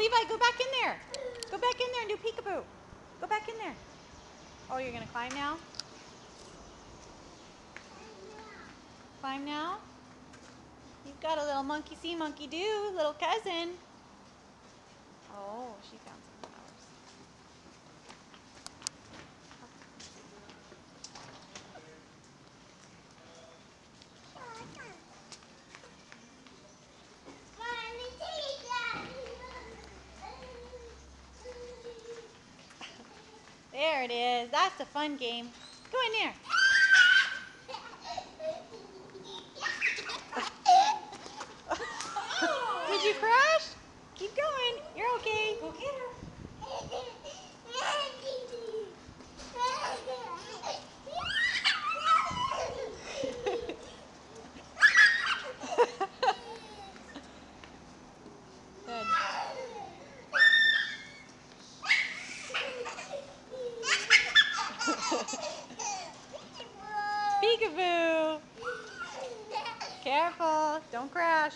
Levi, go back in there. Go back in there and do peekaboo. Go back in there. Oh, you're going to climb now? Climb now? You've got a little monkey see, monkey do, little cousin. Oh, she found some flowers. There it is. That's a fun game. Go in there. Did you crash? Keep going. You're okay. Go get her. Good. Peekaboo. Careful. Don't crash.